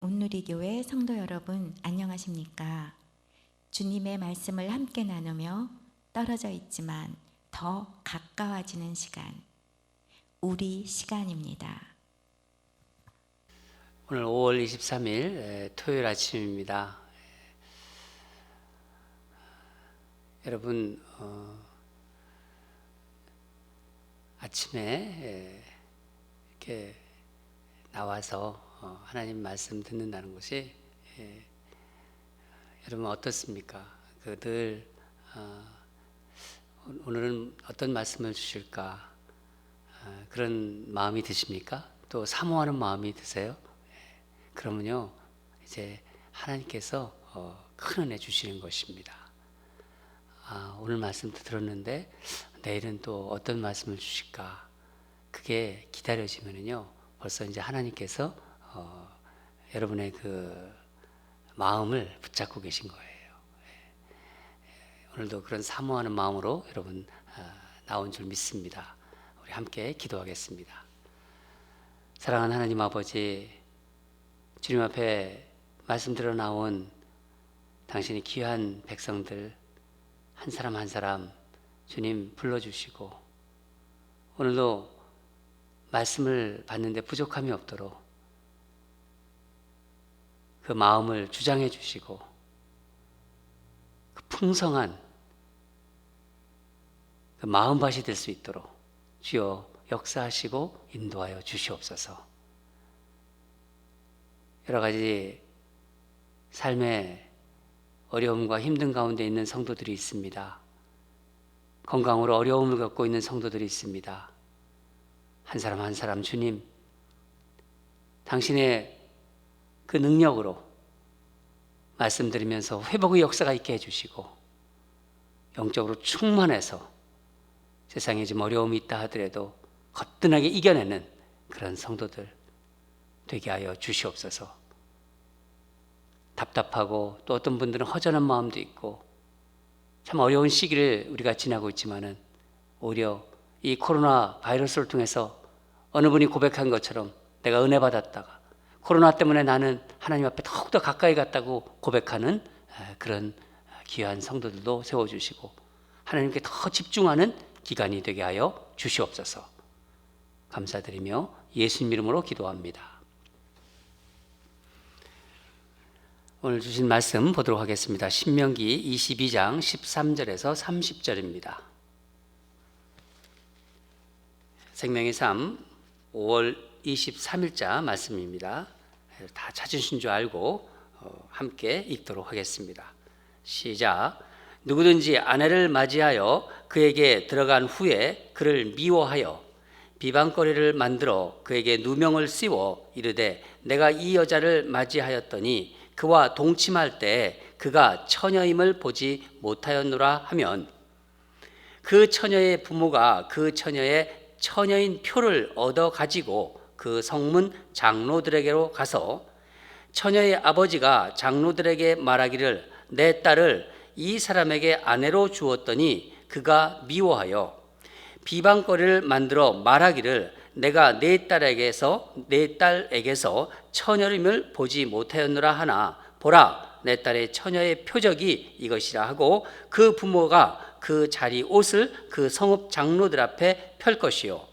온누리교회 성도 여러분, 안녕하십니까? 주님의 말씀을 함께 나누며 떨어져 있지만 더 가까워지는 시간, 우리 시간입니다. 오늘 5월 23일 토요일 아침입니다. 여러분 아침에 이렇게 나와서 하나님 말씀 듣는다는 것이 여러분 어떻습니까? 늘 오늘은 어떤 말씀을 주실까 그런 마음이 드십니까? 또 사모하는 마음이 드세요? 그러면요 이제 하나님께서 큰 은혜 주시는 것입니다. 오늘 말씀도 들었는데 내일은 또 어떤 말씀을 주실까? 그게 기다려지면은요 벌써 이제 하나님께서 여러분의 그 마음을 붙잡고 계신 거예요. 오늘도 그런 사모하는 마음으로 여러분 나온 줄 믿습니다. 우리 함께 기도하겠습니다. 사랑하는 하나님 아버지, 주님 앞에 말씀드려 나온 당신의 귀한 백성들 한 사람 한 사람 주님 불러주시고 오늘도 말씀을 받는데 부족함이 없도록 그 마음을 주장해 주시고 그 풍성한 그 마음밭이 될 수 있도록 주여 역사하시고 인도하여 주시옵소서. 여러 가지 삶의 어려움과 힘든 가운데 있는 성도들이 있습니다. 건강으로 어려움을 겪고 있는 성도들이 있습니다. 한 사람 한 사람 주님 당신의 그 능력으로 말씀드리면서 회복의 역사가 있게 해주시고 영적으로 충만해서 세상에 좀 어려움이 있다 하더라도 거뜬하게 이겨내는 그런 성도들 되게 하여 주시옵소서. 답답하고 또 어떤 분들은 허전한 마음도 있고 참 어려운 시기를 우리가 지나고 있지만은 오히려 이 코로나 바이러스를 통해서 어느 분이 고백한 것처럼 내가 은혜 받았다가 코로나 때문에 나는 하나님 앞에 더욱더 가까이 갔다고 고백하는 그런 귀한 성도들도 세워주시고 하나님께 더 집중하는 기간이 되게 하여 주시옵소서. 감사드리며 예수님 이름으로 기도합니다. 오늘 주신 말씀 보도록 하겠습니다. 신명기 22장 13절에서 30절입니다. 생명의 삶 5월 23일자 말씀입니다. 다 찾으신 줄 알고 함께 읽도록 하겠습니다. 시작. 누구든지 아내를 맞이하여 그에게 들어간 후에 그를 미워하여 비방거리를 만들어 그에게 누명을 씌워 이르되 내가 이 여자를 맞이하였더니 그와 동침할 때 그가 처녀임을 보지 못하였노라 하면 그 처녀의 부모가 그 처녀의 처녀인 표를 얻어 가지고 그 성문 장로들에게로 가서 처녀의 아버지가 장로들에게 말하기를 내 딸을 이 사람에게 아내로 주었더니 그가 미워하여 비방거리를 만들어 말하기를 내가 내 딸에게서 처녀임을 보지 못하였노라 하나 보라 내 딸의 처녀의 표적이 이것이라 하고 그 부모가 그 자리 옷을 그 성읍 장로들 앞에 펼 것이요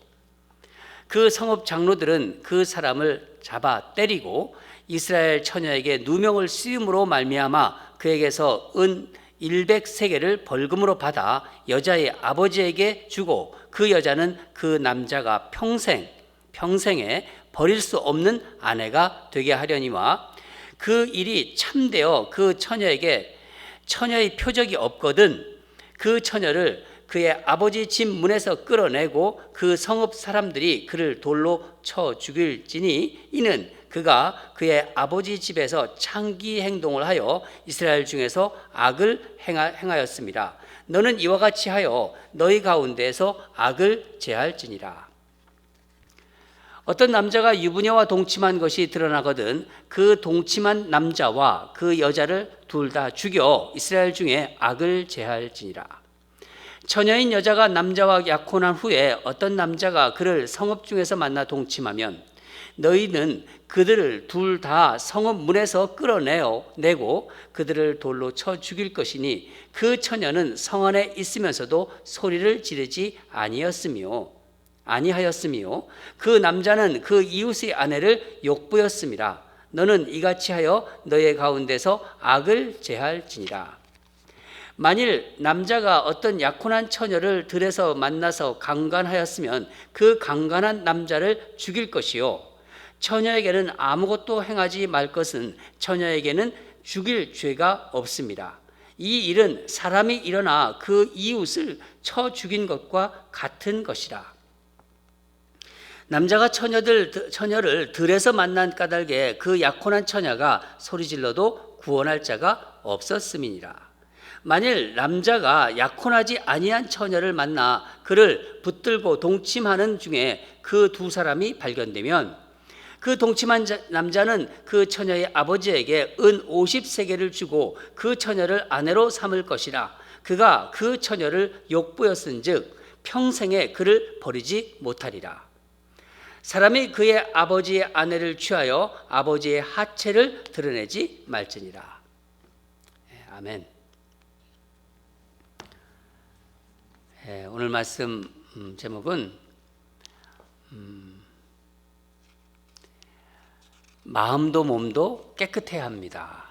그 성읍 장로들은 그 사람을 잡아 때리고 이스라엘 처녀에게 누명을 씌움으로 말미암아 그에게서 은 100세겔을 벌금으로 받아 여자의 아버지에게 주고 그 여자는 그 남자가 평생에 버릴 수 없는 아내가 되게 하려니와 그 일이 참되어 그 처녀에게 처녀의 표적이 없거든 그 처녀를 그의 아버지 집 문에서 끌어내고 그 성읍 사람들이 그를 돌로 쳐 죽일지니 이는 그가 그의 아버지 집에서 창기 행동을 하여 이스라엘 중에서 악을 행하였습니다. 너는 이와 같이 하여 너희 가운데에서 악을 제할지니라. 어떤 남자가 유부녀와 동침한 것이 드러나거든 그 동침한 남자와 그 여자를 둘 다 죽여 이스라엘 중에 악을 제할지니라. 처녀인 여자가 남자와 약혼한 후에 어떤 남자가 그를 성읍 중에서 만나 동침하면 너희는 그들을 둘 다 성읍 문에서 끌어내고 그들을 돌로 쳐 죽일 것이니 그 처녀는 성 안에 있으면서도 소리를 지르지 아니하였으며 그 남자는 그 이웃의 아내를 욕보였음이라. 너는 이같이 하여 너의 가운데서 악을 제할지니라. 만일 남자가 어떤 약혼한 처녀를 들에서 만나서 강간하였으면 그 강간한 남자를 죽일 것이요, 처녀에게는 아무것도 행하지 말 것은 처녀에게는 죽일 죄가 없습니다. 이 일은 사람이 일어나 그 이웃을 쳐 죽인 것과 같은 것이라. 남자가 처녀를 들에서 만난 까닭에 그 약혼한 처녀가 소리질러도 구원할 자가 없었음이니라. 만일 남자가 약혼하지 아니한 처녀를 만나 그를 붙들고 동침하는 중에 그 두 사람이 발견되면 그 동침한 남자는 그 처녀의 아버지에게 은 50세겔을 주고 그 처녀를 아내로 삼을 것이라. 그가 그 처녀를 욕보였은즉 평생에 그를 버리지 못하리라. 사람이 그의 아버지의 아내를 취하여 아버지의 하체를 드러내지 말지니라. 아멘. 오늘 말씀 제목은 마음도 몸도 깨끗해야 합니다.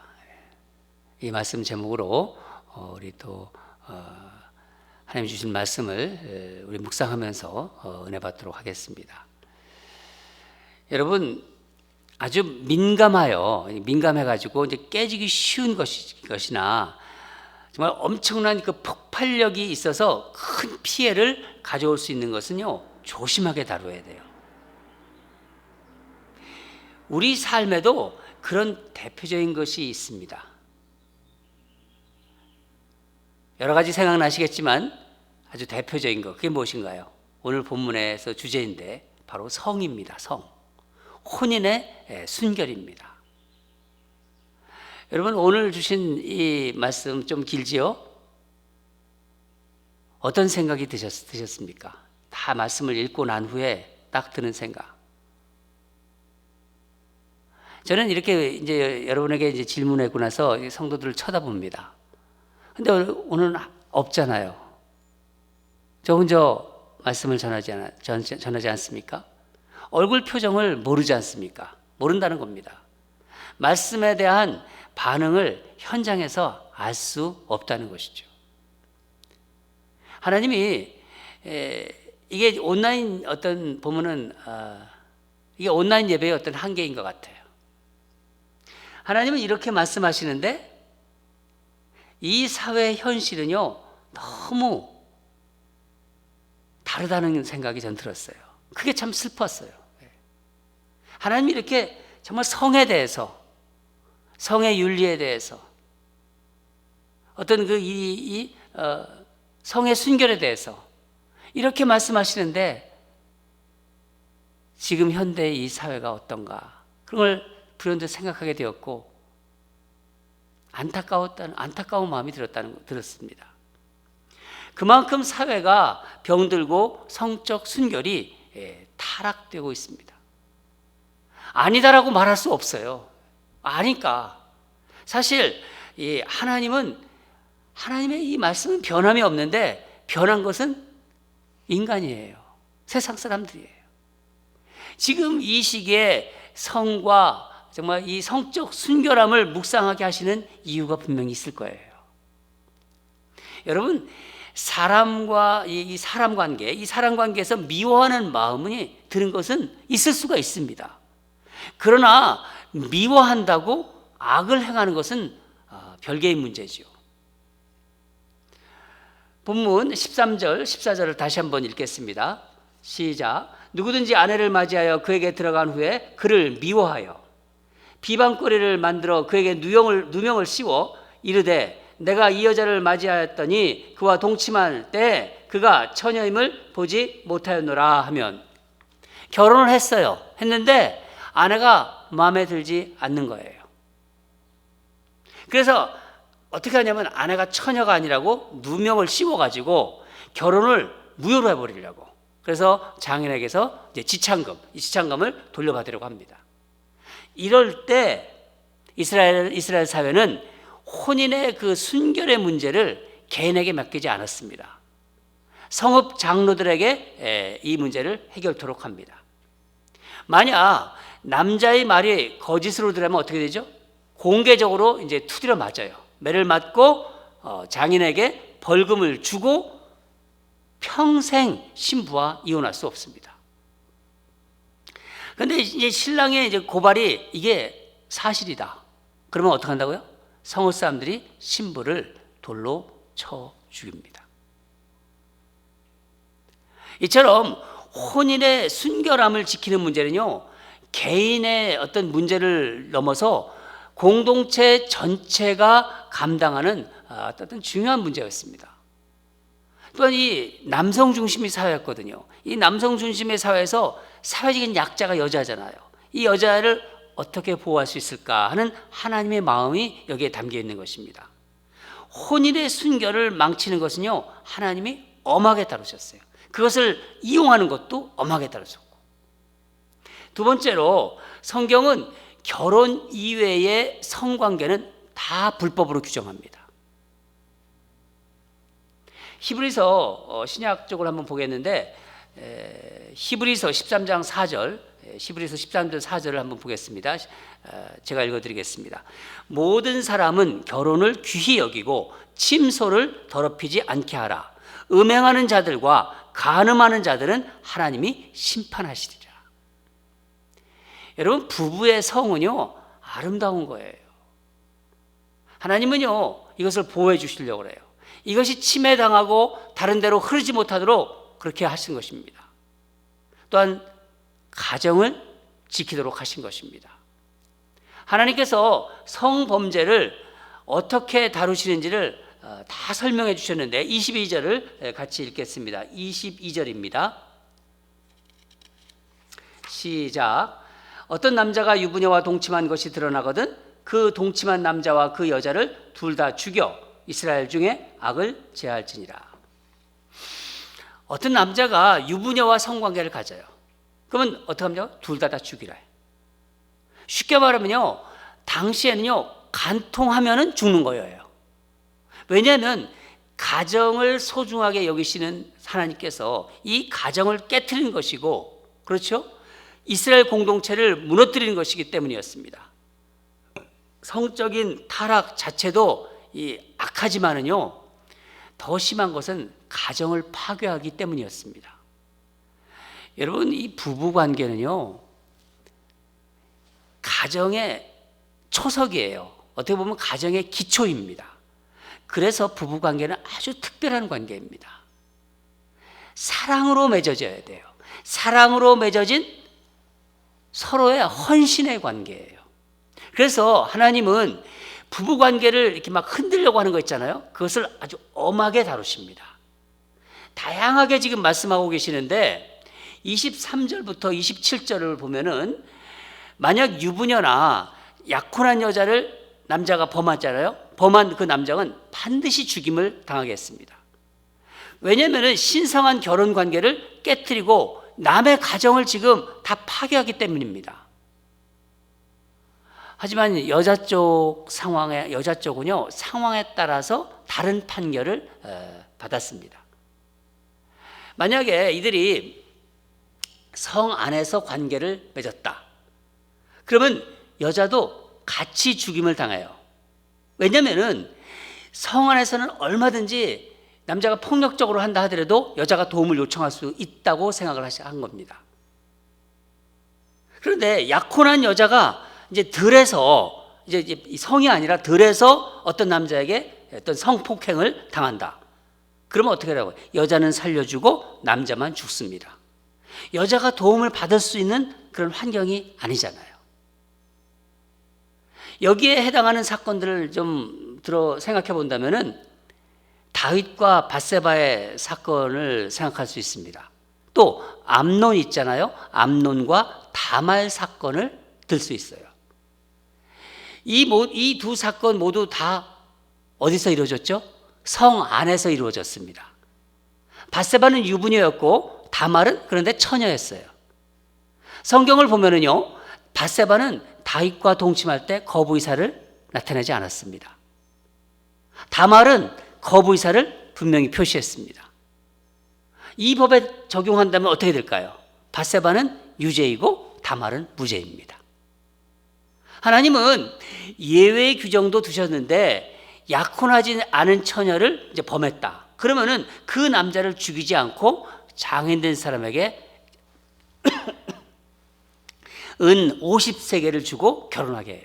이 말씀 제목으로 우리 또 하나님 주신 말씀을 우리 묵상하면서 은혜 받도록 하겠습니다. 여러분, 아주 민감해가지고 이제 깨지기 쉬운 것이나 정말 엄청난 그 폭발력이 있어서 큰 피해를 가져올 수 있는 것은요, 조심하게 다뤄야 돼요. 우리 삶에도 그런 대표적인 것이 있습니다. 여러 가지 생각나시겠지만 아주 대표적인 것, 그게 무엇인가요? 오늘 본문에서 주제인데 바로 성입니다. 성. 혼인의 순결입니다. 여러분, 오늘 주신 이 말씀 좀 길지요? 어떤 생각이 드셨습니까? 다 말씀을 읽고 난 후에 딱 드는 생각. 저는 이렇게 이제 여러분에게 이제 질문하고 나서 성도들을 쳐다봅니다. 근데 오늘 없잖아요. 저 혼자 말씀을 전하지 않습니까? 얼굴 표정을 모르지 않습니까? 모른다는 겁니다. 말씀에 대한 반응을 현장에서 알 수 없다는 것이죠. 하나님이 이게 온라인 어떤 보면은 이게 온라인 예배의 어떤 한계인 것 같아요. 하나님은 이렇게 말씀하시는데 이 사회의 현실은요 너무 다르다는 생각이 전 들었어요. 그게 참 슬펐어요. 하나님이 이렇게 정말 성에 대해서, 성의 윤리에 대해서, 어떤 성의 순결에 대해서 이렇게 말씀하시는데 지금 현대의 이 사회가 어떤가, 그런 걸 불현듯 생각하게 되었고 안타까운 마음이 들었습니다. 그만큼 사회가 병들고 성적 순결이 타락되고 있습니다. 아니다라고 말할 수 없어요. 아니까. 사실 하나님의 이 말씀은 변함이 없는데 변한 것은 인간이에요. 세상 사람들이에요. 지금 이 시기에 성과 정말 이 성적 순결함을 묵상하게 하시는 이유가 분명히 있을 거예요. 여러분, 사람과 이 사람 관계에서 미워하는 마음이 드는 것은 있을 수가 있습니다. 그러나 미워한다고 악을 행하는 것은 별개의 문제죠. 본문 13절, 14절을 다시 한번 읽겠습니다. 시작. 누구든지 아내를 맞이하여 그에게 들어간 후에 그를 미워하여 비방거리를 만들어 그에게 누명을 씌워 이르되 내가 이 여자를 맞이하였더니 그와 동침할 때 그가 처녀임을 보지 못하였노라 하면, 결혼을 했는데 아내가 마음에 들지 않는 거예요. 그래서 어떻게 하냐면 아내가 처녀가 아니라고 누명을 씌워가지고 결혼을 무효로 해버리려고. 그래서 장인에게서 이제 이 지참금을 돌려받으려고 합니다. 이럴 때 이스라엘 사회는 혼인의 그 순결의 문제를 개인에게 맡기지 않았습니다. 성읍 장로들에게 이 문제를 해결토록 합니다. 만약 남자의 말이 거짓으로 들으면 어떻게 되죠? 공개적으로 이제 두드려 맞아요. 매를 맞고 장인에게 벌금을 주고 평생 신부와 이혼할 수 없습니다. 그런데 이제 신랑의 이제 고발이 이게 사실이다. 그러면 어떻게 한다고요? 성읍 사람들이 신부를 돌로 쳐 죽입니다. 이처럼 혼인의 순결함을 지키는 문제는요, 개인의 어떤 문제를 넘어서 공동체 전체가 감당하는 어떤 중요한 문제였습니다. 또한 이 남성 중심의 사회였거든요. 이 남성 중심의 사회에서 사회적인 약자가 여자잖아요. 이 여자를 어떻게 보호할 수 있을까 하는 하나님의 마음이 여기에 담겨 있는 것입니다. 혼인의 순결을 망치는 것은요, 하나님이 엄하게 다루셨어요. 그것을 이용하는 것도 엄하게 다루셨고, 두 번째로 성경은 결혼 이외의 성관계는 다 불법으로 규정합니다. 히브리서 신약 쪽을 한번 보겠는데, 히브리서 13장 4절, 히브리서 13장 4절을 한번 보겠습니다. 제가 읽어드리겠습니다. 모든 사람은 결혼을 귀히 여기고 침소를 더럽히지 않게 하라. 음행하는 자들과 간음하는 자들은 하나님이 심판하시리라. 여러분, 부부의 성은요, 아름다운 거예요. 하나님은요, 이것을 보호해 주시려고 그래요. 이것이 침해당하고 다른 데로 흐르지 못하도록 그렇게 하신 것입니다. 또한 가정을 지키도록 하신 것입니다. 하나님께서 성범죄를 어떻게 다루시는지를 다 설명해 주셨는데 22절을 같이 읽겠습니다. 22절입니다. 시작. 어떤 남자가 유부녀와 동침한 것이 드러나거든 그 동침한 남자와 그 여자를 둘 다 죽여 이스라엘 중에 악을 제할지니라. 어떤 남자가 유부녀와 성관계를 가져요. 그러면 어떻게 합니까? 둘 다 죽이라. 쉽게 말하면요, 당시에는요, 간통하면은 죽는 거예요. 왜냐하면 가정을 소중하게 여기시는 하나님께서 이 가정을 깨트리는 것이고, 그렇죠? 이스라엘 공동체를 무너뜨리는 것이기 때문이었습니다. 성적인 타락 자체도 악하지만은요, 더 심한 것은 가정을 파괴하기 때문이었습니다. 여러분, 이 부부 관계는요, 가정의 초석이에요. 어떻게 보면 가정의 기초입니다. 그래서 부부 관계는 아주 특별한 관계입니다. 사랑으로 맺어져야 돼요. 사랑으로 맺어진 서로의 헌신의 관계예요. 그래서 하나님은 부부 관계를 이렇게 막 흔들려고 하는 거 있잖아요. 그것을 아주 엄하게 다루십니다. 다양하게 지금 말씀하고 계시는데 23절부터 27절을 보면은 만약 유부녀나 약혼한 여자를 남자가 범하잖아요. 범한 그 남자는 반드시 죽임을 당하겠습니다. 왜냐하면 신성한 결혼 관계를 깨트리고 남의 가정을 지금 다 파괴하기 때문입니다. 하지만 여자 쪽은요, 상황에 따라서 다른 판결을 받았습니다. 만약에 이들이 성 안에서 관계를 맺었다. 그러면 여자도 같이 죽임을 당해요. 왜냐하면 성 안에서는 얼마든지 남자가 폭력적으로 한다 하더라도 여자가 도움을 요청할 수 있다고 생각을 한 겁니다. 그런데 약혼한 여자가 이제 들에서 이제 성이 아니라 들에서 어떤 남자에게 어떤 성폭행을 당한다. 그러면 어떻게 하라고요? 여자는 살려주고 남자만 죽습니다. 여자가 도움을 받을 수 있는 그런 환경이 아니잖아요. 여기에 해당하는 사건들을 좀 생각해 본다면은 다윗과 밧세바의 사건을 생각할 수 있습니다. 또 암논 있잖아요. 암논과 다말 사건을 들 수 있어요. 이 두 사건 모두 다 어디서 이루어졌죠? 성 안에서 이루어졌습니다. 밧세바는 유부녀였고 다말은 그런데 처녀였어요. 성경을 보면은요, 밧세바는 다윗과 동침할 때 거부의사를 나타내지 않았습니다. 다말은 거부의사를 분명히 표시했습니다. 이 법에 적용한다면 어떻게 될까요? 밧세바는 유죄이고 다말은 무죄입니다. 하나님은 예외 규정도 두셨는데 약혼하지 않은 처녀를 이제 범했다. 그러면은 그 남자를 죽이지 않고 장애된 사람에게 은 50세겔을 주고 결혼하게 해요.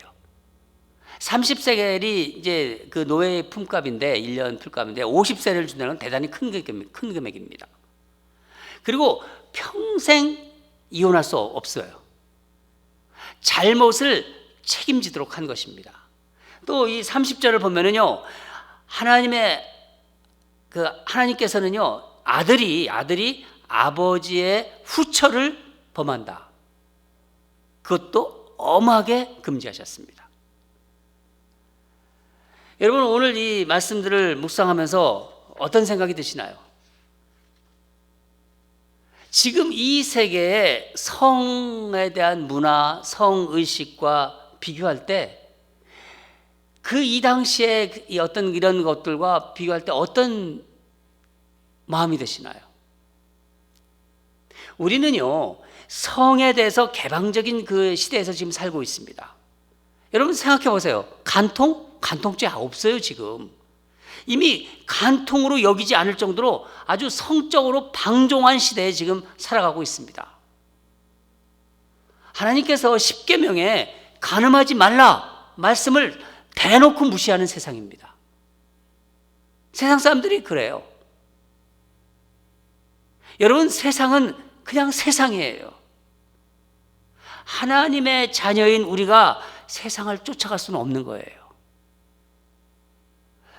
30세겔이 이제 그 노예의 품값인데 1년 품값인데 50세를 준다는 건 대단히 큰 금액입니다. 그리고 평생 이혼할 수 없어요. 잘못을 책임지도록 한 것입니다. 또 이 30절을 보면은요, 하나님께서는요, 아들이 아버지의 후처를 범한다. 그것도 엄하게 금지하셨습니다. 여러분, 오늘 이 말씀들을 묵상하면서 어떤 생각이 드시나요? 지금 이 세계의 성에 대한 문화, 성의식과 비교할 때 그 이 당시에 어떤 이런 것들과 비교할 때 어떤 마음이 드시나요? 우리는요, 성에 대해서 개방적인 그 시대에서 지금 살고 있습니다. 여러분 생각해 보세요. 간통죄 없어요, 지금. 이미 간통으로 여기지 않을 정도로 아주 성적으로 방종한 시대에 지금 살아가고 있습니다. 하나님께서 십계명에 간음하지 말라 말씀을 대놓고 무시하는 세상입니다. 세상 사람들이 그래요. 여러분, 세상은 그냥 세상이에요. 하나님의 자녀인 우리가 세상을 쫓아갈 수는 없는 거예요.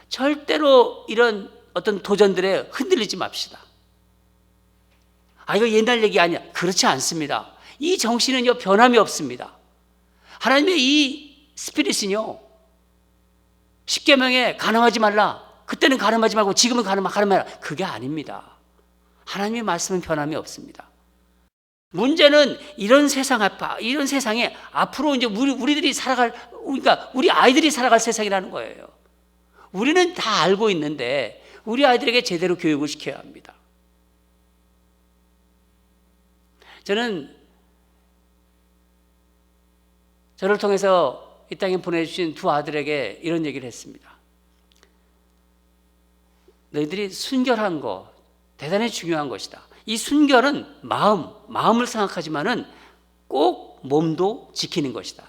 절대로 이런 어떤 도전들에 흔들리지 맙시다. 이거 옛날 얘기 아니야. 그렇지 않습니다. 이 정신은요, 변함이 없습니다. 하나님의 이 스피릿은요, 십계명에 간음하지 말라. 그때는 간음하지 말고 지금은 간음하라. 그게 아닙니다. 하나님의 말씀은 변함이 없습니다. 문제는 이런 세상에 앞으로 이제 우리들이 그러니까 우리 아이들이 살아갈 세상이라는 거예요. 우리는 다 알고 있는데 우리 아이들에게 제대로 교육을 시켜야 합니다. 저는 저를 통해서 이 땅에 보내주신 두 아들에게 이런 얘기를 했습니다. 너희들이 순결한 거 대단히 중요한 것이다. 이 순결은 마음을 생각하지만은 꼭 몸도 지키는 것이다.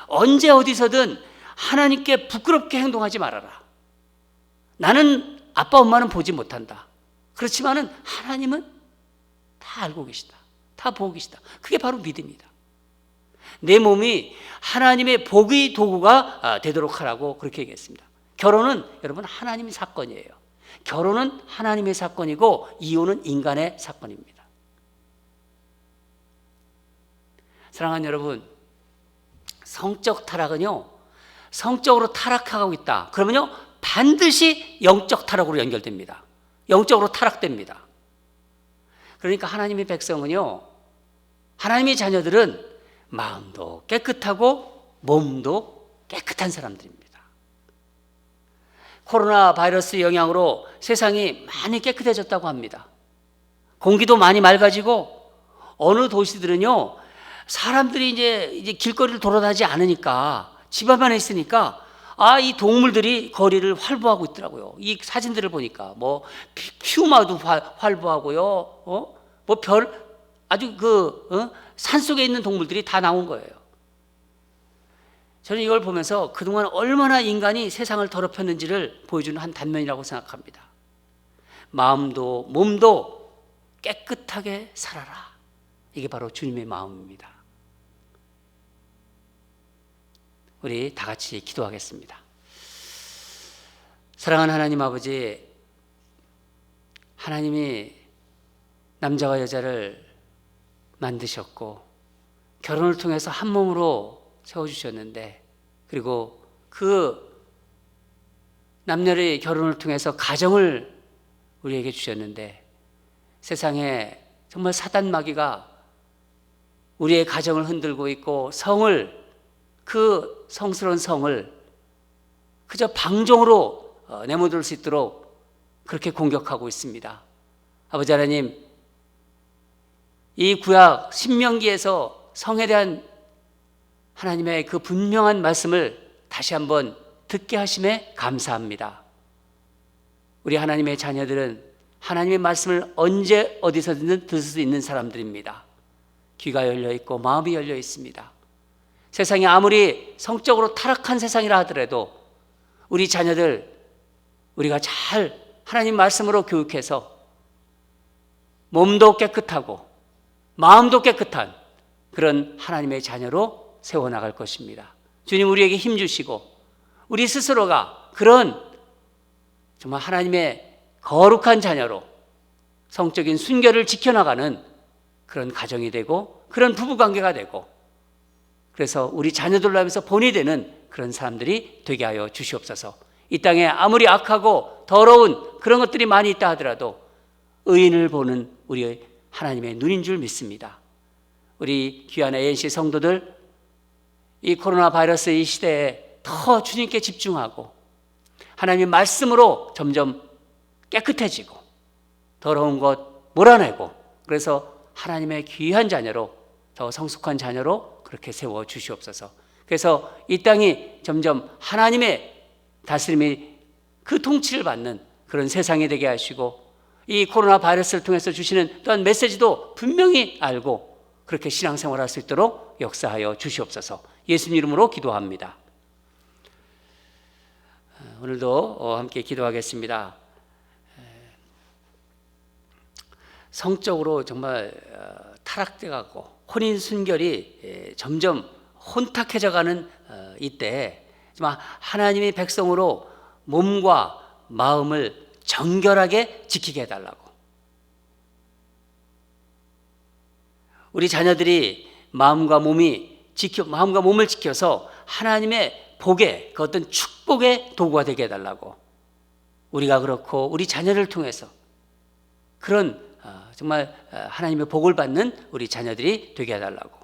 언제 어디서든 하나님께 부끄럽게 행동하지 말아라. 나는 아빠 엄마는 보지 못한다. 그렇지만은 하나님은 다 알고 계시다. 다 보고 계시다. 그게 바로 믿음이다. 내 몸이 하나님의 복의 도구가 되도록 하라고 그렇게 얘기했습니다. 결혼은 여러분 하나님의 사건이에요. 결혼은 하나님의 사건이고 이혼은 인간의 사건입니다. 사랑하는 여러분, 성적 타락은요, 성적으로 타락하고 있다. 그러면요, 반드시 영적 타락으로 연결됩니다. 영적으로 타락됩니다. 그러니까 하나님의 백성은요, 하나님의 자녀들은 마음도 깨끗하고 몸도 깨끗한 사람들입니다. 코로나 바이러스 영향으로 세상이 많이 깨끗해졌다고 합니다. 공기도 많이 맑아지고 어느 도시들은요, 사람들이 이제 길거리를 돌아다니지 않으니까 집 안에 있으니까 이 동물들이 거리를 활보하고 있더라고요. 이 사진들을 보니까 뭐 퓨마도 활보하고요. 아주 산속에 있는 동물들이 다 나온 거예요. 저는 이걸 보면서 그동안 얼마나 인간이 세상을 더럽혔는지를 보여주는 한 단면이라고 생각합니다. 마음도 몸도 깨끗하게 살아라. 이게 바로 주님의 마음입니다. 우리 다 같이 기도하겠습니다. 사랑하는 하나님 아버지, 하나님이 남자와 여자를 만드셨고 결혼을 통해서 한 몸으로 세워주셨는데, 그리고 그 남녀의 결혼을 통해서 가정을 우리에게 주셨는데, 세상에 정말 사단 마귀가 우리의 가정을 흔들고 있고 성을, 그 성스러운 성을 그저 방종으로 내모들 수 있도록 그렇게 공격하고 있습니다. 아버지 하나님, 이 구약 신명기에서 성에 대한 하나님의 그 분명한 말씀을 다시 한번 듣게 하심에 감사합니다. 우리 하나님의 자녀들은 하나님의 말씀을 언제 어디서든 들을 수 있는 사람들입니다. 귀가 열려 있고 마음이 열려 있습니다. 세상이 아무리 성적으로 타락한 세상이라 하더라도 우리 자녀들, 우리가 잘 하나님 말씀으로 교육해서 몸도 깨끗하고 마음도 깨끗한 그런 하나님의 자녀로 세워나갈 것입니다. 주님, 우리에게 힘 주시고 우리 스스로가 그런 정말 하나님의 거룩한 자녀로 성적인 순결을 지켜나가는 그런 가정이 되고 그런 부부관계가 되고, 그래서 우리 자녀들로 하면서 본이 되는 그런 사람들이 되게 하여 주시옵소서. 이 땅에 아무리 악하고 더러운 그런 것들이 많이 있다 하더라도 의인을 보는 우리 하나님의 눈인 줄 믿습니다. 우리 귀한 ANC 성도들, 이 코로나 바이러스 이 시대에 더 주님께 집중하고 하나님의 말씀으로 점점 깨끗해지고 더러운 것 몰아내고, 그래서 하나님의 귀한 자녀로, 더 성숙한 자녀로 그렇게 세워 주시옵소서. 그래서 이 땅이 점점 하나님의 다스림이 그 통치를 받는 그런 세상이 되게 하시고, 이 코로나 바이러스를 통해서 주시는 또한 메시지도 분명히 알고 그렇게 신앙생활할 수 있도록 역사하여 주시옵소서. 예수님 이름으로 기도합니다. 오늘도 함께 기도하겠습니다. 성적으로 정말 타락돼 가고 혼인 순결이 점점 혼탁해져 가는 이때 정말 하나님의 백성으로 몸과 마음을 정결하게 지키게 해달라고, 우리 자녀들이 마음과 몸을 지켜서 하나님의 복의, 그 어떤 축복의 도구가 되게 해달라고, 우리가 그렇고 우리 자녀를 통해서 그런 정말 하나님의 복을 받는 우리 자녀들이 되게 해달라고.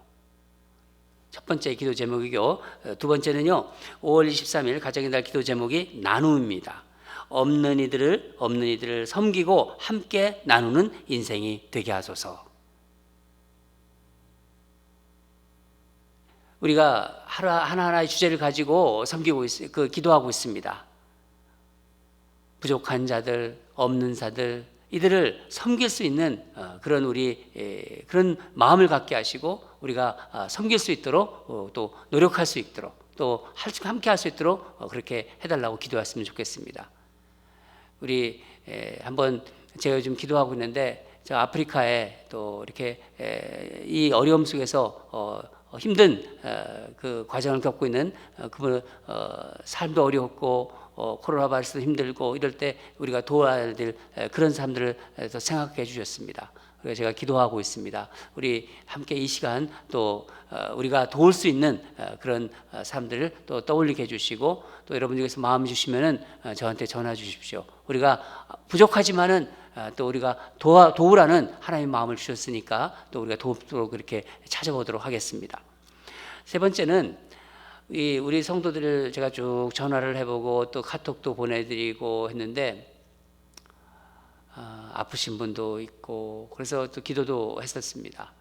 첫 번째 기도 제목이고, 두 번째는요, 5월 23일 가정의 날 기도 제목이 나눔입니다. 없는 이들을 섬기고 함께 나누는 인생이 되게 하소서. 우리가 하나하나의 주제를 가지고 기도하고 있습니다. 부족한 자들, 없는 자들, 이들을 섬길 수 있는 그런 그런 마음을 갖게 하시고 우리가 섬길 수 있도록 또 노력할 수 있도록 또 함께 할 수 있도록 그렇게 해달라고 기도했으면 좋겠습니다. 우리 한번 제가 요즘 기도하고 있는데, 저 아프리카에 또 이렇게 이 어려움 속에서 힘든 그 과정을 겪고 있는 그분 삶도 어렵고 코로나 바이러스도 힘들고 이럴 때 우리가 도와야 될 그런 사람들을 더 생각해 주셨습니다. 그래서 제가 기도하고 있습니다. 우리 함께 이 시간 또 우리가 도울 수 있는 그런 사람들을 또 떠올리게 해주시고, 또 여러분 중에서 마음 주시면은 저한테 전화 주십시오. 우리가 부족하지만은 또 우리가 도우라는 하나님의 마음을 주셨으니까 또 우리가 돕도록 그렇게 찾아보도록 하겠습니다. 세 번째는 우리 성도들을 제가 쭉 전화를 해보고 또 카톡도 보내드리고 했는데, 아프신 분도 있고 그래서 또 기도도 했었습니다.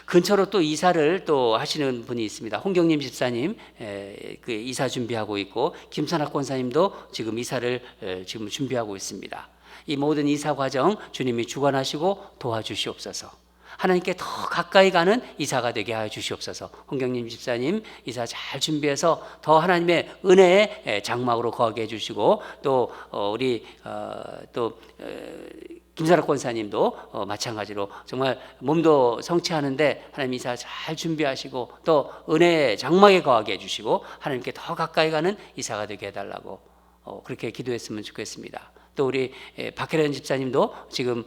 근처로 또 이사를 또 하시는 분이 있습니다. 홍경림 집사님 그 이사 준비하고 있고, 김선학 권사님도 지금 이사를 지금 준비하고 있습니다. 이 모든 이사 과정 주님이 주관하시고 도와주시옵소서. 하나님께 더 가까이 가는 이사가 되게 하여 주시옵소서. 홍경림 집사님 이사 잘 준비해서 더 하나님의 은혜의 장막으로 거하게 해주시고, 또 우리 또 김사락 권사님도 마찬가지로 정말 몸도 성취하는데 하나님 이사 잘 준비하시고 또 은혜의 장막에 거하게 해주시고 하나님께 더 가까이 가는 이사가 되게 해달라고 그렇게 기도했으면 좋겠습니다. 또 우리 박혜련 집사님도 지금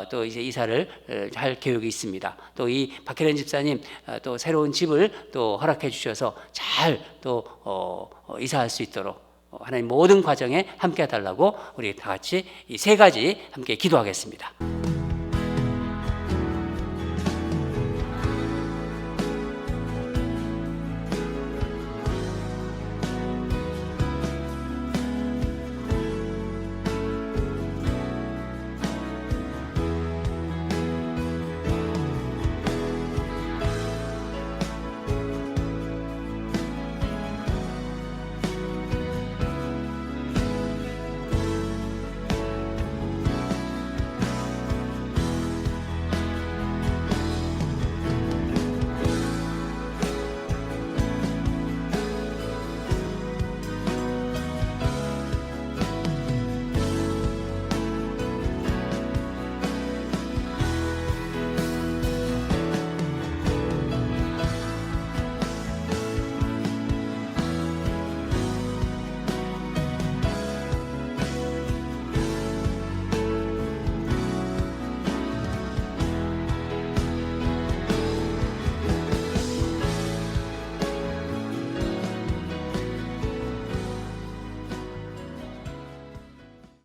또 이제 이사를 할 계획이 있습니다. 또 이 박혜련 집사님 또 새로운 집을 또 허락해 주셔서 잘 또 이사할 수 있도록 하나님 모든 과정에 함께 해달라고 우리 다 같이 이 세 가지 함께 기도하겠습니다.